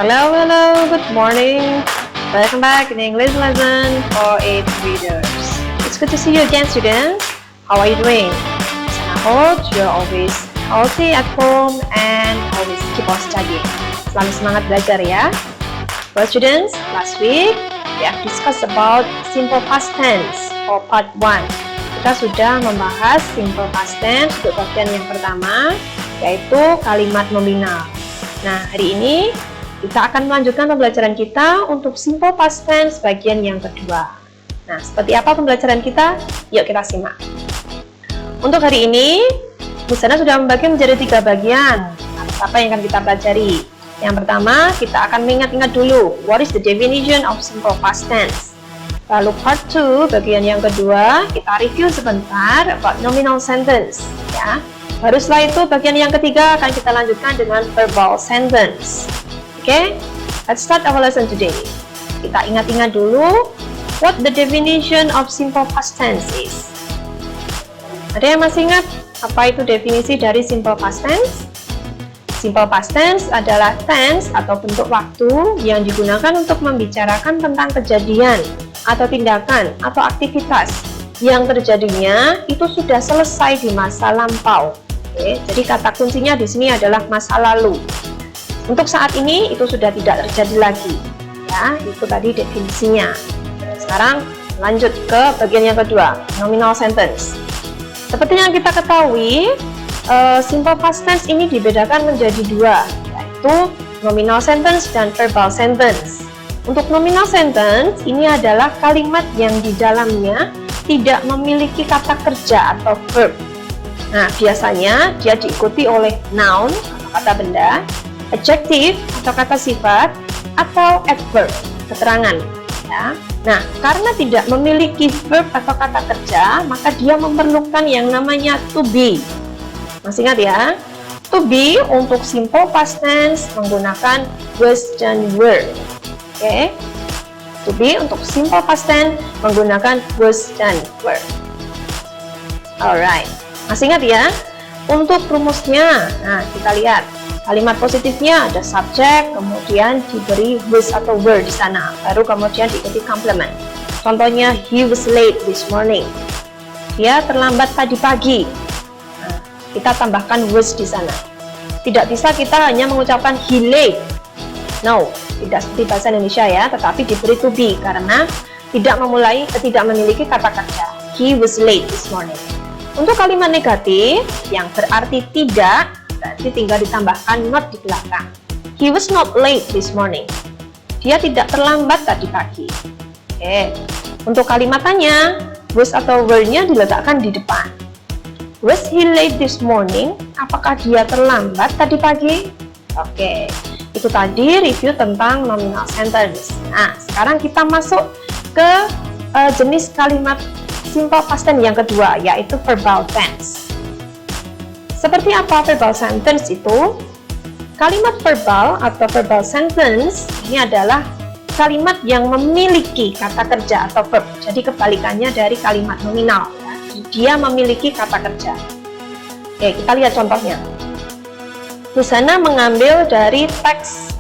Hello, good morning. Welcome back in English lesson for 8th readers. It's good to see you again, students. How are you doing? And I hope you're always healthy at home and always keep on studying. Selalu semangat belajar ya. Well, students, last week we have discussed about simple past tense for part 1. Kita sudah membahas simple past tense untuk bagian yang pertama, yaitu kalimat nominal. Nah, hari ini kita akan melanjutkan pembelajaran kita untuk simple past tense bagian yang kedua. Nah, seperti apa pembelajaran kita? Yuk kita simak. Untuk hari ini, Bu Sana sudah membagi menjadi 3 bagian. Apa yang akan kita pelajari? Yang pertama, kita akan mengingat-ingat dulu, what is the definition of simple past tense? Lalu part 2, bagian yang kedua, kita review sebentar about nominal sentence. Ya. Baru setelah itu, bagian yang ketiga akan kita lanjutkan dengan verbal sentence. Oke, let's start our lesson today. Kita ingat-ingat dulu what the definition of simple past tense is. Ada yang masih ingat apa itu definisi dari simple past tense? Simple past tense adalah tense atau bentuk waktu yang digunakan untuk membicarakan tentang kejadian atau tindakan atau aktivitas yang terjadinya itu sudah selesai di masa lampau. Oke, jadi kata kuncinya di sini adalah masa lalu. Untuk saat ini itu sudah tidak terjadi lagi. Ya, itu tadi definisinya. Sekarang lanjut ke bagian yang kedua, nominal sentence. Seperti yang kita ketahui, simple past tense ini dibedakan menjadi 2, yaitu nominal sentence dan verbal sentence. Untuk nominal sentence, ini adalah kalimat yang di dalamnya tidak memiliki kata kerja atau verb. Nah, biasanya dia diikuti oleh noun atau kata benda, adjective atau kata sifat, atau adverb, keterangan. Ya. Nah, karena tidak memiliki verb atau kata kerja, maka dia memerlukan yang namanya to be. Masih ingat ya? To be untuk simple past tense menggunakan was dan were. Oke? To be untuk simple past tense menggunakan was dan were. Alright. Masih ingat ya? Untuk rumusnya, nah kita lihat. Kalimat positifnya ada subjek, kemudian diberi was atau were di sana, baru kemudian diikuti complement. Contohnya, he was late this morning. Dia terlambat tadi pagi. Nah, kita tambahkan was di sana. Tidak bisa kita hanya mengucapkan he late. No, tidak seperti bahasa Indonesia ya, tetapi diberi to be karena tidak memiliki kata kerja. He was late this morning. Untuk kalimat negatif yang berarti tidak, berarti tinggal ditambahkan not di belakang. He was not late this morning. Dia tidak terlambat tadi pagi. Oke. Untuk kalimatannya, was atau were-nya diletakkan di depan. Was he late this morning? Apakah dia terlambat tadi pagi? Oke. Itu tadi review tentang nominal sentence. Nah, sekarang kita masuk ke jenis kalimat simple past tense yang kedua, yaitu verbal tense. Seperti apa verbal sentence itu? Kalimat verbal atau verbal sentence ini adalah kalimat yang memiliki kata kerja atau verb. Jadi kebalikannya dari kalimat nominal. Ya. Dia memiliki kata kerja. Oke, kita lihat contohnya. Di sana mengambil dari teks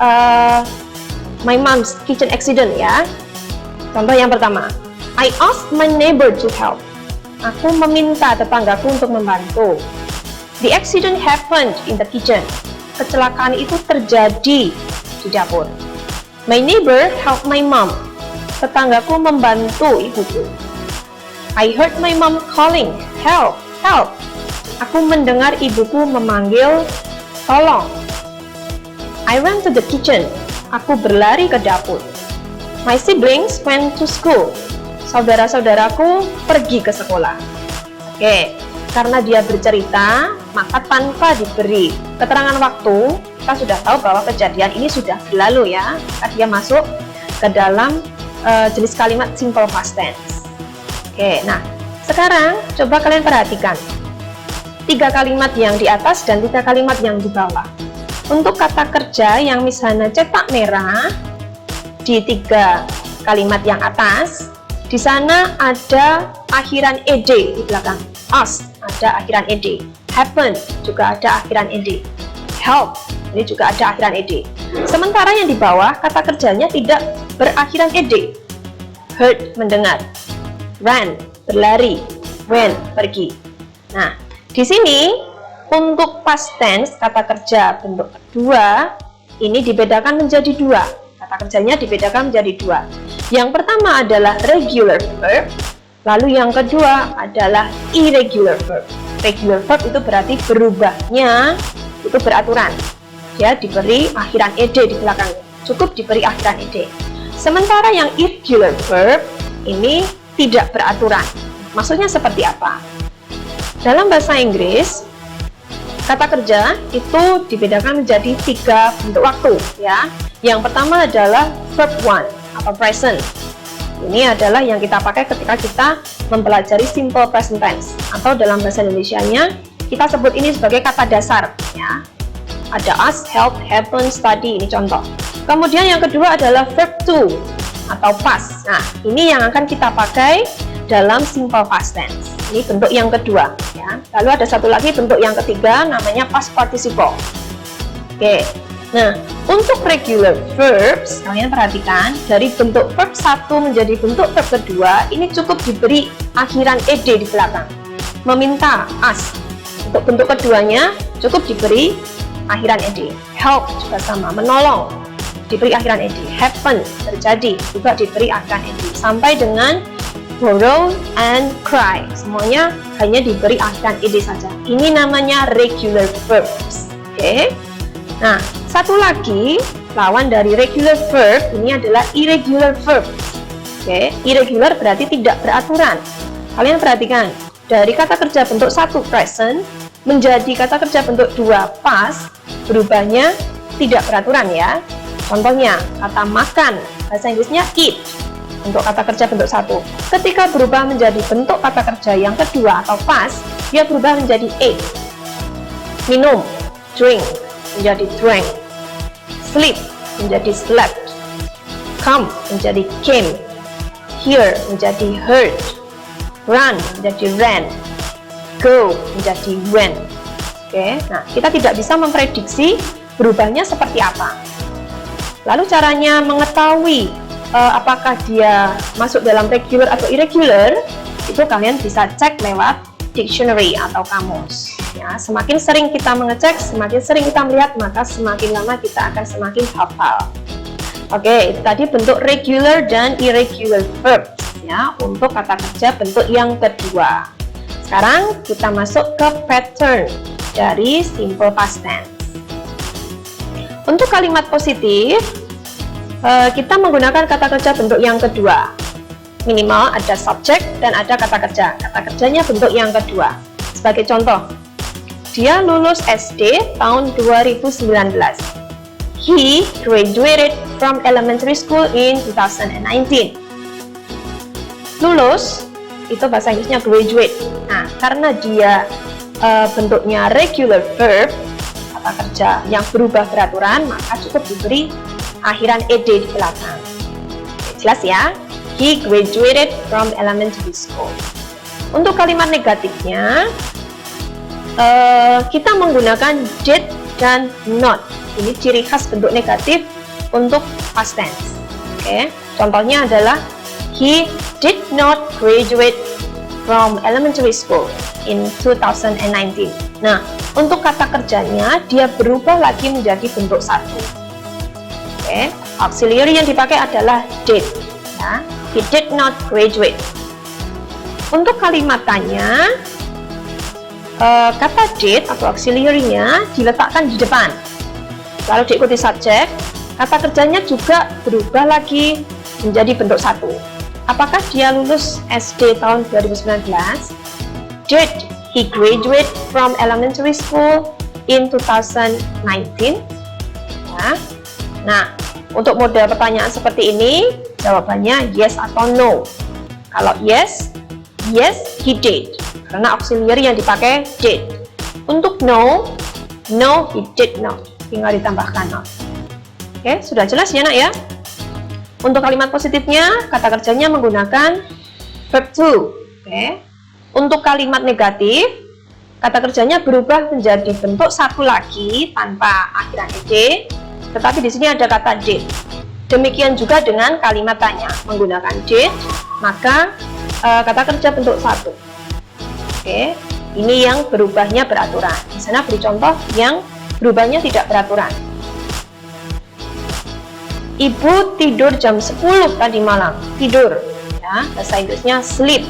My Mom's Kitchen Accident ya. Contoh yang pertama. I asked my neighbor to help. Aku meminta tetanggaku untuk membantu. The accident happened in the kitchen. Kecelakaan itu terjadi di dapur. My neighbor helped my mom. Tetanggaku membantu ibuku. I heard my mom calling, help, help. Aku mendengar ibuku memanggil, tolong. I went to the kitchen. Aku berlari ke dapur. My siblings went to school. Saudara-saudaraku pergi ke sekolah. Oke. Karena dia bercerita, maka tanpa diberi keterangan waktu, kita sudah tahu bahwa kejadian ini sudah berlalu ya. Maka dia masuk ke dalam jenis kalimat simple past tense. Oke, nah sekarang coba kalian perhatikan 3 kalimat yang di atas dan 3 kalimat yang di bawah. Untuk kata kerja yang misalnya cetak merah di 3 kalimat yang atas, di sana ada akhiran ed di belakang. Ask ada akhiran ed, happen juga ada akhiran ed, help Ini juga ada akhiran ed. Sementara yang di bawah kata kerjanya tidak berakhiran ed. Heard, mendengar. Ran, berlari. Went, pergi. Nah, di sini untuk past tense kata kerja bentuk kedua ini dibedakan menjadi dua. Kata kerjanya dibedakan menjadi dua. Yang pertama adalah regular verb, lalu yang kedua adalah irregular verb. Regular verb itu berarti berubahnya itu beraturan. Ya, diberi akhiran ed di belakangnya. Cukup diberi akhiran ed. Sementara yang irregular verb ini tidak beraturan. Maksudnya seperti apa? Dalam bahasa Inggris, kata kerja itu dibedakan menjadi 3 bentuk waktu, ya. Yang pertama adalah verb 1 atau present. Ini adalah yang kita pakai ketika kita mempelajari simple present tense, atau dalam bahasa Indonesianya kita sebut ini sebagai kata dasar, ya. Ada ask, help, happen, study, ini contoh. Kemudian yang kedua adalah verb 2 atau past. Nah, ini yang akan kita pakai dalam simple past tense. Ini bentuk yang kedua, ya. Lalu ada satu lagi bentuk yang ketiga, namanya past participle. Oke. Nah, untuk regular verbs, kalian perhatikan dari bentuk verb 1 menjadi bentuk verb kedua, ini cukup diberi akhiran ed di belakang. Meminta, ask. Untuk bentuk keduanya cukup diberi akhiran ed. Help juga sama, menolong, diberi akhiran ed. Happen, terjadi, juga diberi akhiran ed. Sampai dengan borrow and cry, semuanya hanya diberi akhiran ed saja. Ini namanya regular verbs. Oke. Nah, satu lagi lawan dari regular verb ini adalah irregular verb. Oke, irregular berarti tidak beraturan. Kalian perhatikan, dari kata kerja bentuk 1 present menjadi kata kerja bentuk 2 past, berubahnya tidak beraturan, ya. Contohnya, kata makan, bahasa Inggrisnya eat. Untuk kata kerja bentuk 1, ketika berubah menjadi bentuk kata kerja yang kedua atau past, dia berubah menjadi ate. Minum, drink, menjadi drank. Sleep, menjadi slept. Come, menjadi came. Hear, menjadi heard. Run, menjadi ran. Go, menjadi went. Oke, nah kita tidak bisa memprediksi berubahnya seperti apa. Lalu caranya mengetahui apakah dia masuk dalam regular atau irregular, itu kalian bisa cek lewat dictionary atau kamus. Ya, semakin sering kita mengecek, semakin sering kita melihat, maka semakin lama kita akan semakin hafal. Oke, itu tadi bentuk regular dan irregular verbs, ya, untuk kata kerja bentuk yang kedua. Sekarang kita masuk ke pattern dari simple past tense. Untuk kalimat positif, kita menggunakan kata kerja bentuk yang kedua. Minimal ada subjek dan ada kata kerja. Kata kerjanya bentuk yang kedua. Sebagai contoh, dia lulus SD tahun 2019. He graduated from elementary school in 2019. Lulus itu bahasa Inggrisnya graduate. Nah, karena dia bentuknya regular verb, kata kerja yang berubah beraturan, maka cukup diberi akhiran ed di belakang. Jelas ya? He graduated from elementary school. Untuk kalimat negatifnya, kita menggunakan did dan not. Ini ciri khas bentuk negatif untuk past tense. Oke, contohnya adalah he did not graduate from elementary school in 2019. Nah, untuk kata kerjanya dia berubah lagi menjadi bentuk 1. Oke, auxiliary yang dipakai adalah did. Ya, he did not graduate. Untuk kalimat tanya, kata did atau auxiliary-nya diletakkan di depan. Lalu diikuti subjek, kata kerjanya juga berubah lagi menjadi bentuk 1. Apakah dia lulus SD tahun 2019? Did he graduate from elementary school in 2019? Ya. Nah, untuk model pertanyaan seperti ini, jawabannya yes atau no. Kalau yes, yes he did, karena auxiliary yang dipakai did. Untuk no, no he did not, tinggal ditambahkan not. Oke, sudah jelas ya nak ya? Untuk kalimat positifnya, kata kerjanya menggunakan verb to. Oke. Untuk kalimat negatif, kata kerjanya berubah menjadi bentuk satu lagi tanpa akhiran ed, tetapi di sini ada kata did. Demikian juga dengan kalimat tanya menggunakan did, maka kata kerja bentuk satu. Oke, ini yang berubahnya beraturan. Di sana beri contoh yang berubahnya tidak beraturan. Ibu tidur jam 10 tadi malam. Tidur, ya, bahasa Inggrisnya sleep.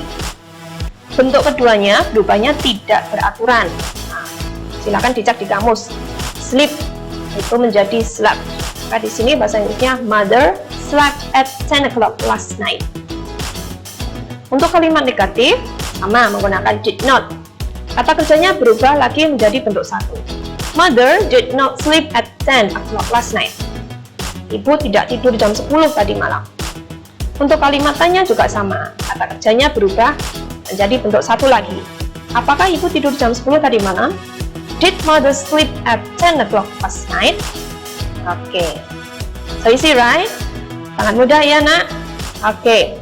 Bentuk keduanya berubahnya tidak beraturan. Nah, silakan dicek di kamus. Sleep itu menjadi slept. Maka di sini bahasa Inggrisnya mother slept at 10 o'clock last night. Untuk kalimat negatif sama menggunakan did not. Kata kerjanya berubah lagi menjadi bentuk satu. Mother did not sleep at 10 o'clock last night. Ibu tidak tidur jam 10 tadi malam. Untuk kalimat tanya juga sama. Kata kerjanya berubah menjadi bentuk satu lagi. Apakah ibu tidur jam 10 tadi malam? Did mother sleep at 10 o'clock last night? Oke. So easy, right? Sangat mudah ya, nak? Oke.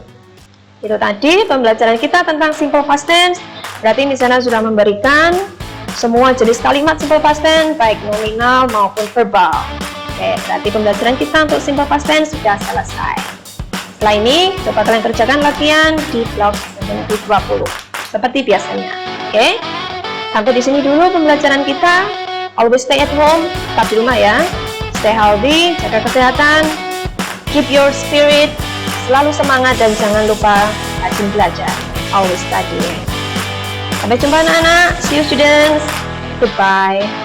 Itu tadi pembelajaran kita tentang simple past tense. Berarti di sana sudah memberikan semua jenis kalimat simple past tense, baik nominal maupun verbal. Oke, berarti pembelajaran kita untuk simple past tense sudah selesai. Setelah ini, coba kalian kerjakan latihan di blog 20 seperti biasanya. Oke, sampai di sini dulu pembelajaran kita. Always stay at home, tetap di rumah ya. Stay healthy, jaga kesehatan, keep your spirit, selalu semangat dan jangan lupa rajin belajar. Always study. Sampai jumpa anak-anak. See you students. Goodbye.